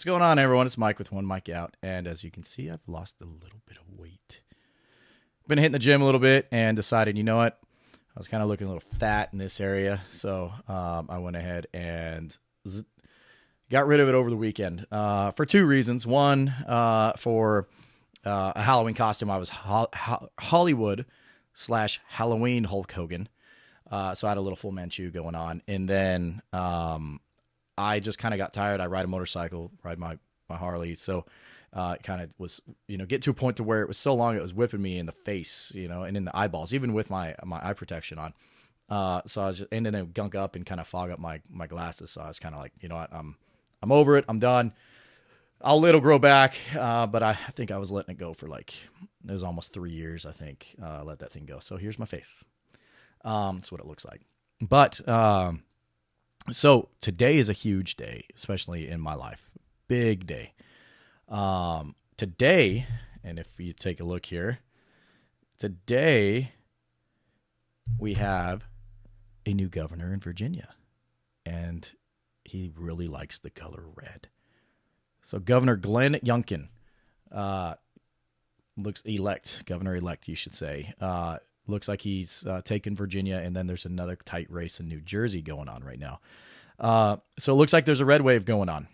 going on, everyone? It's Mike with One Mike Out, and as you can see, I've lost a little bit of weight. Been hitting the gym a little bit and decided, you know what? I was kind of looking a little fat in this area, so I went ahead and got rid of it over the weekend for two reasons. One, for a Halloween costume. I was Hollywood / Halloween Hulk Hogan, so I had a little Fu Manchu going on, and then I just kind of got tired. I ride a motorcycle, ride my Harley, so it kind of was, get to a point to where it was so long it was whipping me in the face, and in the eyeballs, even with my eye protection on. So I was just, and then it gunk up and kind of fog up my glasses. So I was kind of like, you know what, I'm over it. I'm done. It'll grow back. But I think I was letting it go for it was almost 3 years, I think, let that thing go. So here's my face. That's what it looks like. But, so today is a huge day, especially in my life. Big day. Today, and if you take a look here, today we have a new governor in Virginia, and he really likes the color red. So Governor Glenn Youngkin, governor-elect, you should say, looks like he's taken Virginia, and then there's another tight race in New Jersey going on right now. So it looks like there's a red wave going on.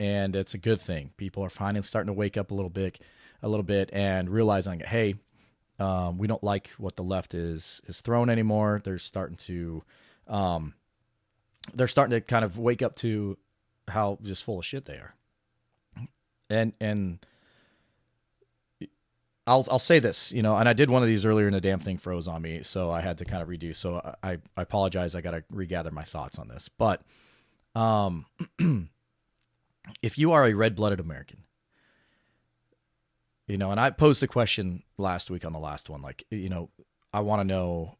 And it's a good thing. People are finally starting to wake up a little bit and realizing, hey, we don't like what the left is throwing anymore. They're starting to kind of wake up to how just full of shit they are. And I'll say this, and I did one of these earlier and the damn thing froze on me, so I had to kind of redo. So I apologize. I got to regather my thoughts on this, but, if you are a red-blooded American, and I posed the question last week on the last one, I want to know,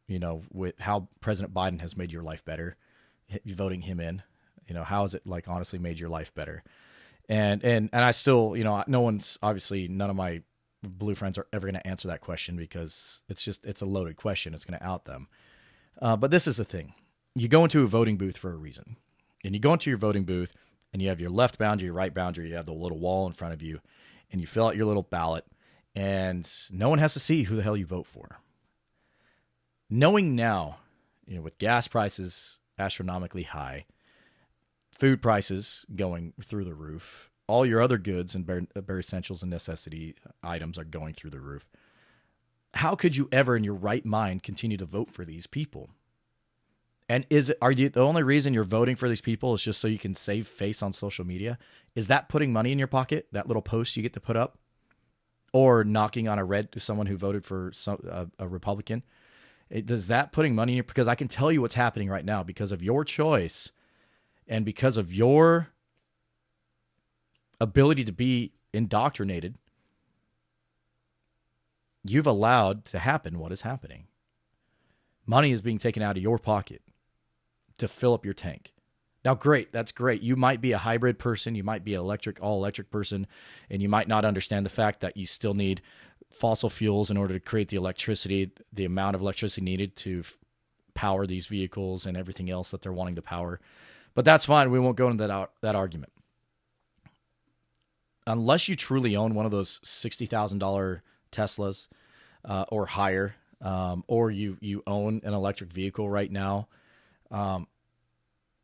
with how President Biden has made your life better, voting him in, how has it honestly made your life better? And I still, none of my blue friends are ever going to answer that question because it's a loaded question. It's going to out them. But this is the thing. You go into a voting booth for a reason, and you go into your voting booth and you have your left boundary, your right boundary, you have the little wall in front of you, and you fill out your little ballot, and no one has to see who the hell you vote for. Knowing now, with gas prices astronomically high, food prices going through the roof, all your other goods and bare essentials and necessity items are going through the roof, how could you ever in your right mind continue to vote for these people? And are you the only reason you're voting for these people is just so you can save face on social media? Is that putting money in your pocket, that little post you get to put up? Or knocking on someone who voted for a Republican? Does that putting money in your... Because I can tell you what's happening right now because of your choice and because of your ability to be indoctrinated, you've allowed to happen what is happening. Money is being taken out of your pocket to fill up your tank. Now, great. That's great. You might be a hybrid person. You might be an all electric person, and you might not understand the fact that you still need fossil fuels in order to create the electricity, the amount of electricity needed to power these vehicles and everything else that they're wanting to power. But that's fine. We won't go into that argument. Unless you truly own one of those $60,000 Teslas or higher, or you own an electric vehicle right now,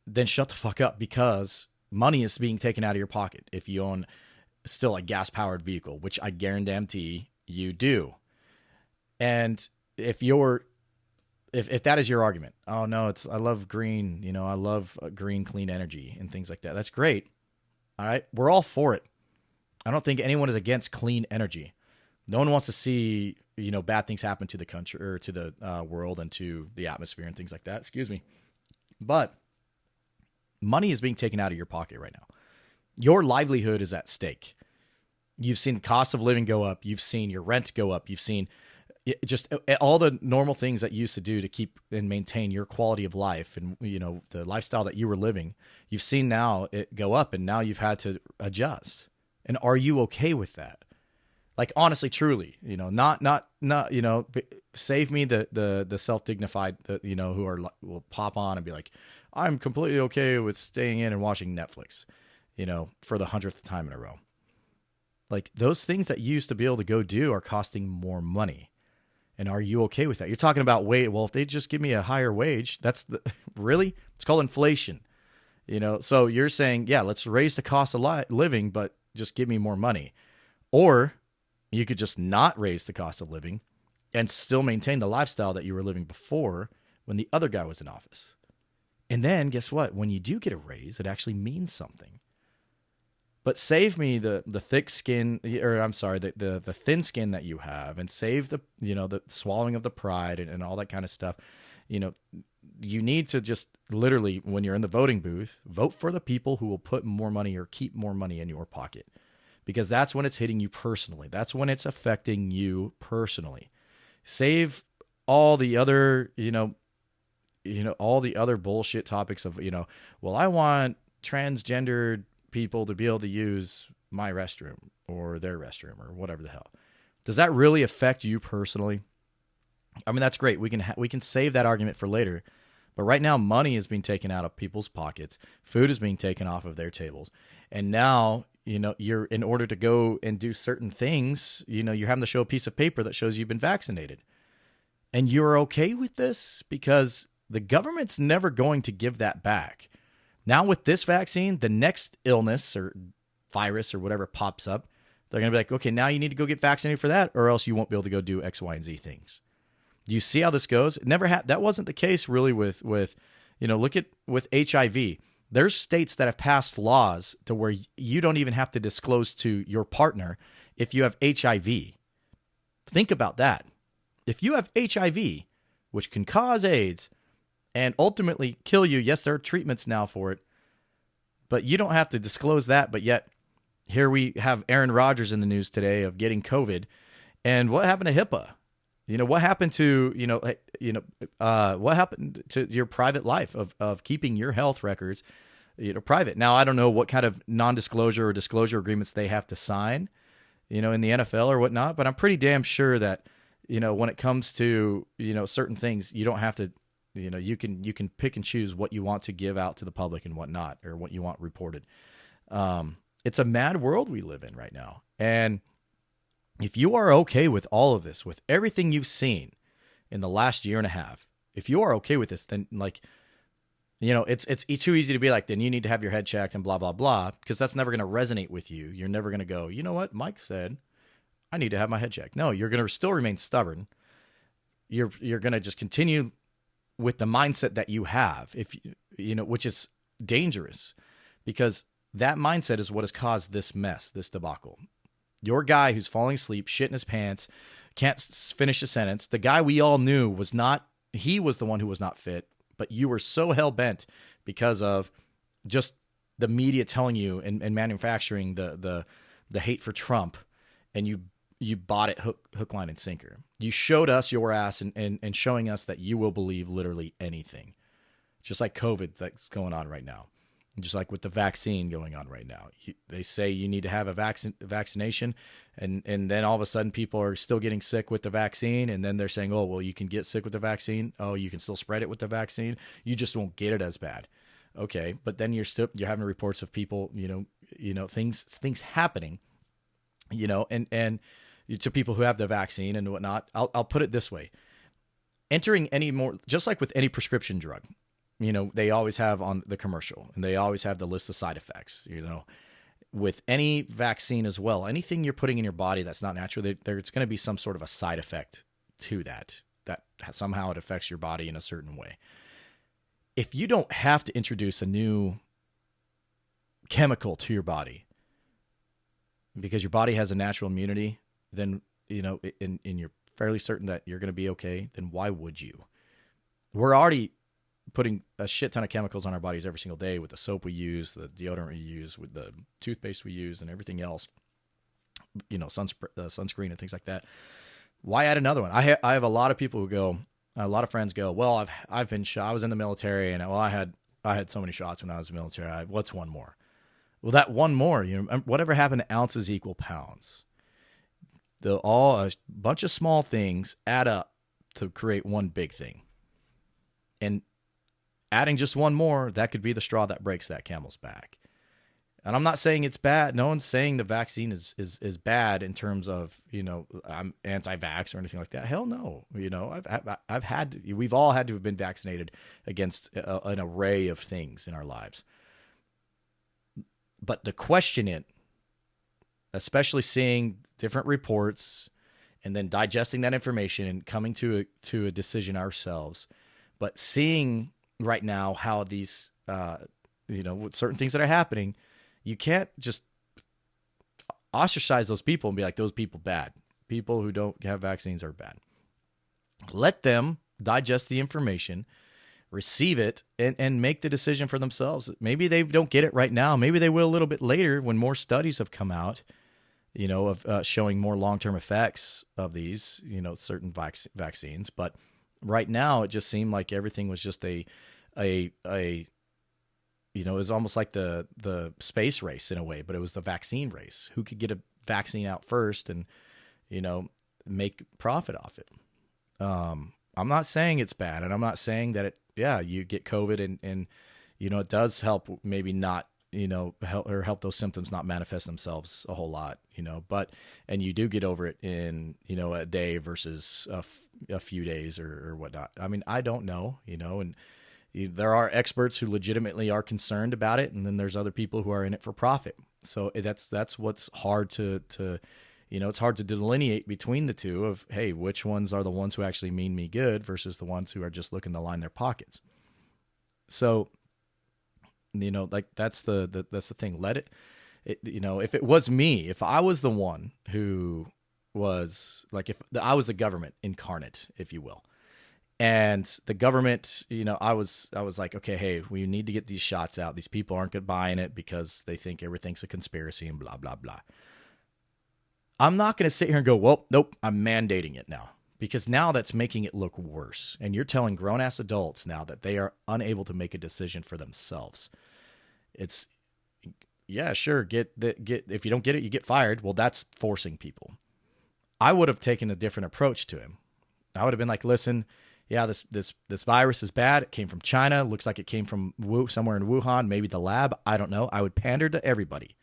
then shut the fuck up because money is being taken out of your pocket if you own still a gas-powered vehicle, which I guarantee you do. And if that is your argument, oh no, I love green, I love green, clean energy and things like that. That's great. All right. We're all for it. I don't think anyone is against clean energy. No one wants to see, bad things happen to the country or to the world and to the atmosphere and things like that. Excuse me. But money is being taken out of your pocket right now. Your livelihood is at stake. You've seen the cost of living go up. You've seen your rent go up. You've seen just all the normal things that you used to do to keep and maintain your quality of life and, the lifestyle that you were living. You've seen now it go up, and now you've had to adjust. And are you okay with that? Honestly, truly, not, save me the self-dignified, who will pop on and be like, I'm completely okay with staying in and watching Netflix. for the 100th time in a row. Like, those things that you used to be able to go do are costing more money. And are you okay with that? You're talking about wait, well, if they just give me a higher wage, really? It's called inflation. So you're saying, yeah, let's raise the cost of living, but just give me more money. Or you could just not raise the cost of living and still maintain the lifestyle that you were living before when the other guy was in office. And then guess what? When you do get a raise, it actually means something. But save me the thick skin, or I'm sorry, the thin skin that you have, and save the swallowing of the pride and all that kind of stuff. You need to just literally, when you're in the voting booth, vote for the people who will put more money or keep more money in your pocket, because that's when it's hitting you personally. That's when it's affecting you personally. Save all the other, all the other bullshit topics of, well, I want transgendered people to be able to use my restroom or their restroom or whatever the hell. Does that really affect you personally? I mean, that's great. We can save that argument for later. But right now, money is being taken out of people's pockets. Food is being taken off of their tables. And now, you're, in order to go and do certain things, you're having to show a piece of paper that shows you've been vaccinated. And you're okay with this because the government's never going to give that back. Now with this vaccine, the next illness or virus or whatever pops up, they're going to be like, okay, now you need to go get vaccinated for that, or else you won't be able to go do X, Y, and Z things. Do you see how this goes? That wasn't the case really with look at with HIV. There's states that have passed laws to where you don't even have to disclose to your partner if you have HIV. Think about that. If you have HIV, which can cause AIDS and ultimately kill you, yes, there are treatments now for it, but you don't have to disclose that. But yet, here we have Aaron Rodgers in the news today of getting COVID. And what happened to HIPAA? What happened to, what happened to your private life of keeping your health records, private? Now, I don't know what kind of non-disclosure or disclosure agreements they have to sign, in the NFL or whatnot, but I'm pretty damn sure that, when it comes to, certain things, you don't have to, you can pick and choose what you want to give out to the public and whatnot, or what you want reported. It's a mad world we live in right now. And if you are okay with all of this, with everything you've seen in the last year and a half, if you are okay with this, then it's too easy to be like, then you need to have your head checked and blah, blah, blah, because that's never going to resonate with you. You're never going to go, you know what? Mike said, I need to have my head checked. No, you're going to still remain stubborn. You're going to just continue with the mindset that you have, which is dangerous, because that mindset is what has caused this mess, this debacle. Your guy who's falling asleep, shit in his pants, can't finish a sentence. The guy we all knew he was the one who was not fit, but you were so hell-bent because of just the media telling you and manufacturing the hate for Trump, and you bought it hook, line, and sinker. You showed us your ass and showing us that you will believe literally anything, just like COVID that's going on right now. Just like with the vaccine going on right now, they say you need to have a vaccination, and then all of a sudden people are still getting sick with the vaccine, and then they're saying, oh, well, you can get sick with the vaccine. Oh, you can still spread it with the vaccine. You just won't get it as bad. Okay, but then you're having reports of people, things happening, and to people who have the vaccine and whatnot. I'll put it this way: entering any more, just like with any prescription drug. They always have on the commercial, and they always have the list of side effects, with any vaccine as well. Anything you're putting in your body that's not natural, there's going to be some sort of a side effect to that somehow it affects your body in a certain way. If you don't have to introduce a new chemical to your body because your body has a natural immunity, then, and you're fairly certain that you're going to be okay, then why would you? We're already putting a shit ton of chemicals on our bodies every single day with the soap we use, the deodorant we use, with the toothpaste we use, and everything else, sunscreen and things like that. Why add another one? I have a lot of people who go, a lot of friends go, well, I've been shot. I was in the military, and I had so many shots when I was in the military. What's one more? Well, that one more, whatever happened to ounces equal pounds. A bunch of small things add up to create one big thing. And adding just one more, that could be the straw that breaks that camel's back. And I'm not saying it's bad. No one's saying the vaccine is bad in terms of, I'm anti-vax or anything like that. Hell no. We've all had to have been vaccinated against an array of things in our lives. But to question it, especially seeing different reports and then digesting that information and coming to a decision ourselves, but seeing right now how these, with certain things that are happening, you can't just ostracize those people and be like, those people bad. People who don't have vaccines are bad. Let them digest the information, receive it, and make the decision for themselves. Maybe they don't get it right now. Maybe they will a little bit later when more studies have come out, of showing more long-term effects of these, certain vaccines. But right now, it just seemed like everything was just a it was almost like the space race in a way, but it was the vaccine race. Who could get a vaccine out first and, make profit off it? I'm not saying it's bad, and I'm not saying that you get COVID and it does help maybe not, help those symptoms not manifest themselves a whole lot, and you do get over it in, a day versus a few days or whatnot. I mean, I don't know, and there are experts who legitimately are concerned about it, and then there's other people who are in it for profit. So that's what's hard to it's hard to delineate between the two of, hey, which ones are the ones who actually mean me good versus the ones who are just looking to line their pockets. So, like that's the thing. Let it, if it was me, if I was the one who was like, if I was the government incarnate, if you will, and the government, I was like, okay, hey, we need to get these shots out. These people aren't buying it because they think everything's a conspiracy and blah, blah, blah. I'm not going to sit here and go, well, nope, I'm mandating it now, because now that's making it look worse. And you're telling grown-ass adults now that they are unable to make a decision for themselves. It's, yeah, sure, if you don't get it, you get fired. Well, that's forcing people. I would have taken a different approach to him. I would have been like, listen, yeah, this virus is bad. It came from China. Looks like it came from somewhere in Wuhan, maybe the lab. I don't know. I would pander to everybody.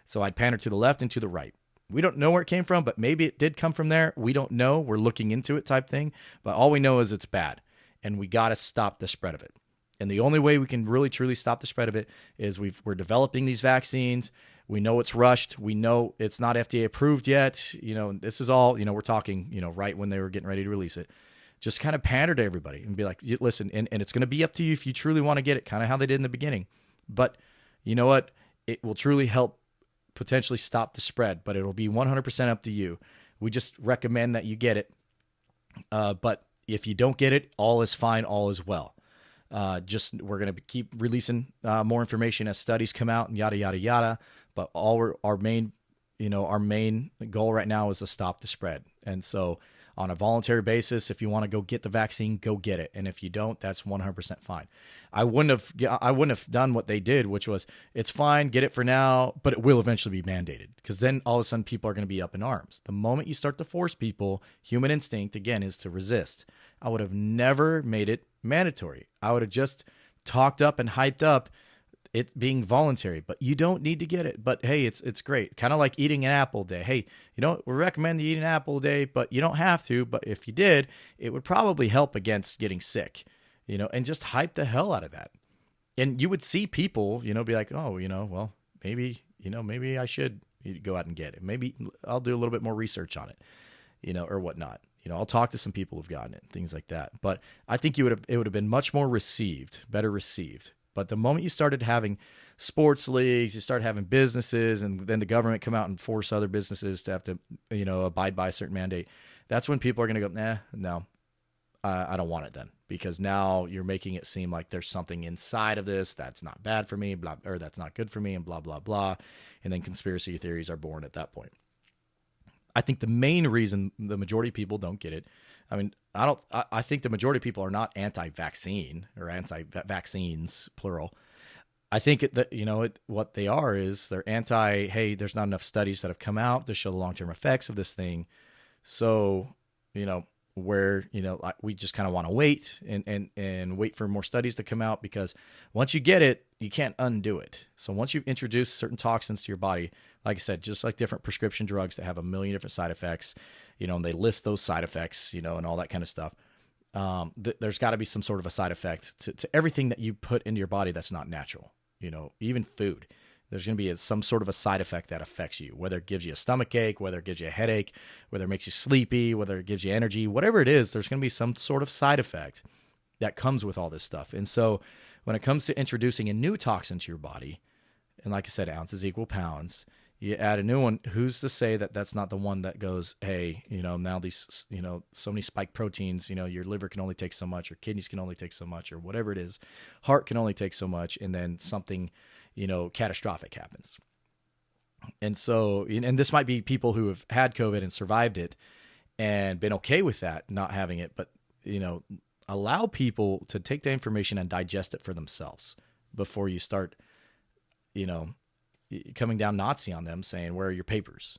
So I'd pander to the left and to the right. We don't know where it came from, but maybe it did come from there. We don't know. We're looking into it type thing. But all we know is it's bad, and we got to stop the spread of it. And the only way we can really, truly stop the spread of it is we're developing these vaccines. We know it's rushed. We know it's not FDA approved yet. This is all, we're talking, right when they were getting ready to release it. Just kind of pander to everybody and be like, listen, and it's going to be up to you if you truly want to get it, kind of how they did in the beginning. But you know what? It will truly help potentially stop the spread, but it'll be 100% up to you. We just recommend that you get it. But if you don't get it, all is fine, all is well. We're going to keep releasing more information as studies come out and yada, yada, yada. But our main goal right now is to stop the spread. And so on a voluntary basis, if you want to go get the vaccine, go get it. And if you don't, that's 100% fine. I wouldn't have done what they did, which was, it's fine, get it for now, but it will eventually be mandated, because then all of a sudden people are going to be up in arms. The moment you start to force people, human instinct, again, is to resist. I would have never made it mandatory. I would have just talked up and hyped up it being voluntary, but you don't need to get it. But hey, it's great. Kind of like eating an apple a day. Hey, we recommend you eat an apple a day, but you don't have to. But if you did, it would probably help against getting sick, and just hype the hell out of that. And you would see people, be like, oh, well, maybe I should go out and get it. Maybe I'll do a little bit more research on it, or whatnot. I'll talk to some people who've gotten it, things like that. But I think it would have been much more better received. But the moment you started having sports leagues, you start having businesses, and then the government come out and force other businesses to have to, abide by a certain mandate, that's when people are going to go, no, I don't want it then. Because now you're making it seem like there's something inside of this that's not bad for me, or that's not good for me, and blah, blah, blah. And then conspiracy theories are born at that point. I think the main reason the majority of people don't get it, I think the majority of people are not anti-vaccine or anti-vaccines, plural. I think what they are is they're anti, hey, there's not enough studies that have come out to show the long-term effects of this thing. So, where, we just kind of want to wait and wait for more studies to come out, because once you get it, you can't undo it. So once you introduce certain toxins to your body, like I said, just like different prescription drugs that have a million different side effects, and they list those side effects, and all that kind of stuff. There's got to be some sort of a side effect to everything that you put into your body that's not natural. Even food. There's going to be some sort of a side effect that affects you, whether it gives you a stomach ache, whether it gives you a headache, whether it makes you sleepy, whether it gives you energy, whatever it is, there's going to be some sort of side effect that comes with all this stuff. And so when it comes to introducing a new toxin to your body, and like I said, ounces equal pounds, you add a new one, who's to say that that's not the one that goes, hey, now these, so many spike proteins, your liver can only take so much, or kidneys can only take so much, or whatever it is, heart can only take so much, and then something, catastrophic happens. And so, and this might be people who have had COVID and survived it and been okay with that, not having it, but, allow people to take the information and digest it for themselves before you start, coming down Nazi on them, saying, where are your papers?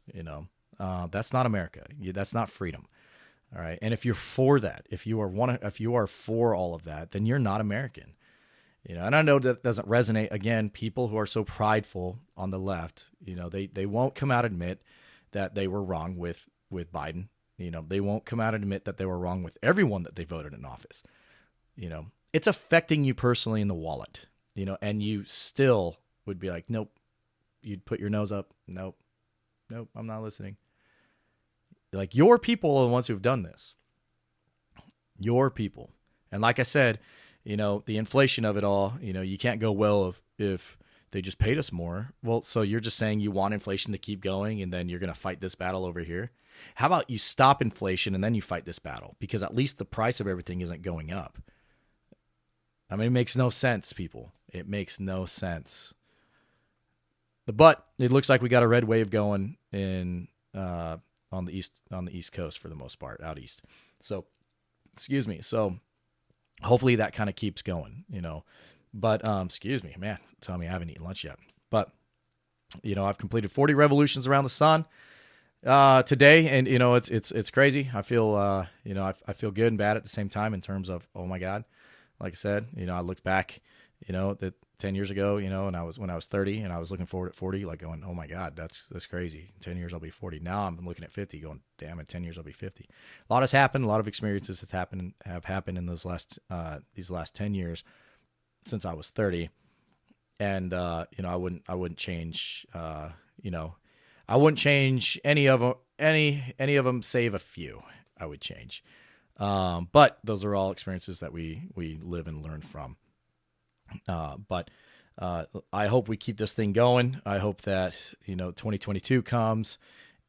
That's not America. That's not freedom. All right. And if you're for that, if you are for all of that, then you're not American. And I know that doesn't resonate. Again, people who are so prideful on the left, they won't come out and admit that they were wrong with Biden. They won't come out and admit that they were wrong with everyone that they voted in office. It's affecting you personally in the wallet, and you still would be like, nope. You'd put your nose up. Nope, I'm not listening. Like, your people are the ones who've done this. Your people. And like I said, the inflation of it all, you can't go, well, if they just paid us more. Well, so you're just saying you want inflation to keep going, and then you're going to fight this battle over here? How about you stop inflation and then you fight this battle? Because at least the price of everything isn't going up. I mean, it makes no sense, people. It makes no sense. But it looks like we got a red wave going in on the East Coast for the most part, out east. So, excuse me. So hopefully that kind of keeps going, But excuse me, man, tell me I haven't eaten lunch yet. But I've completed 40 revolutions around the sun today, and it's crazy. I feel I feel good and bad at the same time in terms of, oh my God, like I said, I looked back, that 10 years ago, and when I was 30 and I was looking forward at 40, like going, oh my God, that's crazy. 10 years I'll be 40. Now I'm looking at 50 going, damn, in 10 years I'll be 50. A lot has happened. A lot of experiences have happened in these last 10 years since I was 30. And, I wouldn't change, I wouldn't change any of them, save a few I would change. But those are all experiences that we live and learn from. But I hope we keep this thing going. I hope that, 2022 comes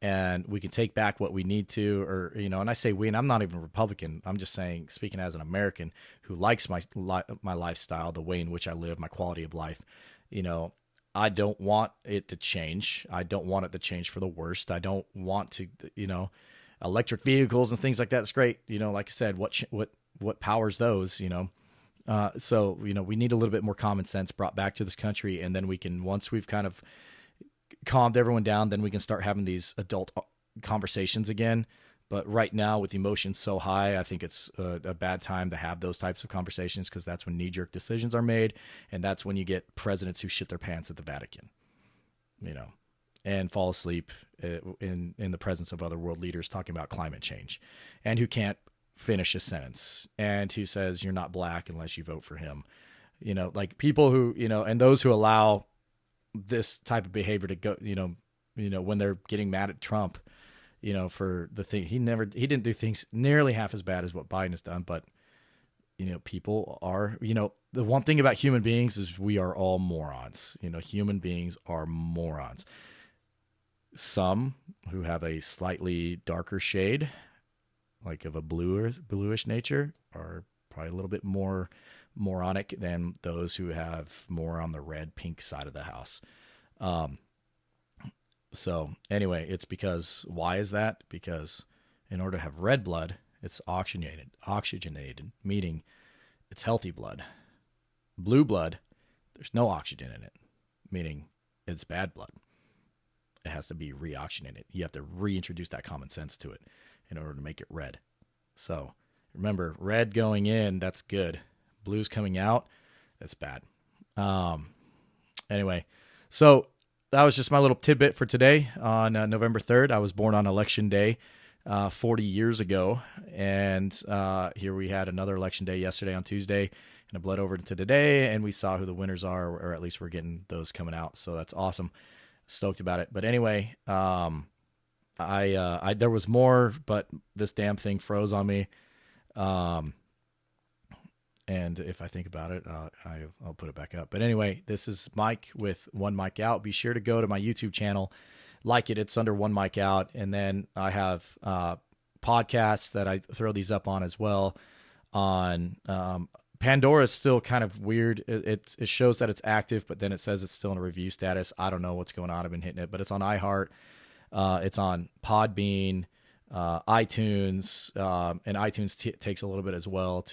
and we can take back what we need to, or, and I say we, and I'm not even Republican. I'm just saying, speaking as an American who likes my lifestyle, the way in which I live, my quality of life, I don't want it to change. I don't want it to change for the worst. I don't want to, electric vehicles and things like that. It's great. Like I said, what powers those, So, we need a little bit more common sense brought back to this country. And then we can, once we've kind of calmed everyone down, then we can start having these adult conversations again. But right now, with emotions so high, I think it's a bad time to have those types of conversations, because that's when knee-jerk decisions are made. And that's when you get presidents who shit their pants at the Vatican, and fall asleep in the presence of other world leaders talking about climate change, and who can't finish a sentence, and who says you're not black unless you vote for him. Like people who, and those who allow this type of behavior to go, when they're getting mad at Trump, for the thing, he didn't do things nearly half as bad as what Biden has done. But, people are, the one thing about human beings is we are all morons. Human beings are morons. Some who have a slightly darker shade, like of a bluish nature, are probably a little bit more moronic than those who have more on the red pink side of the house. So anyway, it's because, why is that? Because in order to have red blood, it's oxygenated, meaning it's healthy blood. Blue blood, there's no oxygen in it, meaning it's bad blood. It has to be reoxygenated. You have to reintroduce that common sense to it in order to make it red. So remember, red going in, that's good. Blues coming out, that's bad. Anyway, so that was just my little tidbit for today on November 3rd. I was born on Election Day 40 years ago, and here we had another Election Day yesterday on Tuesday, and it bled over to today, and we saw who the winners are, or at least we're getting those coming out, so that's awesome. Stoked about it. But anyway, I there was more, but this damn thing froze on me. And if I think about it, I'll put it back up. But anyway, this is Mike with One Mic Out. Be sure to go to my YouTube channel, like it. It's under One Mic Out. And then I have podcasts that I throw these up on as well. On Pandora is still kind of weird. It shows that it's active, but then it says it's still in a review status. I don't know what's going on. I've been hitting it, but it's on iHeart. It's on Podbean, iTunes, and iTunes takes a little bit as well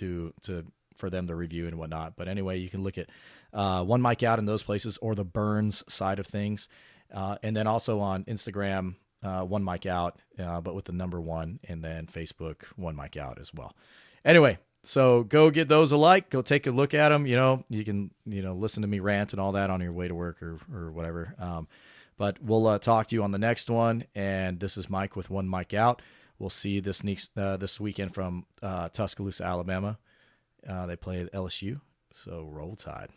for them to review and whatnot. But anyway, you can look at One Mic Out in those places, or the Burns side of things. And then also on Instagram, One Mic Out, but with the number 1, and then Facebook, One Mic Out as well. Anyway, so go get those a like. Go take a look at them. You can listen to me rant and all that on your way to work or whatever. But we'll talk to you on the next one. And this is Mike with One Mic Out. We'll see you this weekend from Tuscaloosa, Alabama. They play at LSU, so roll tide.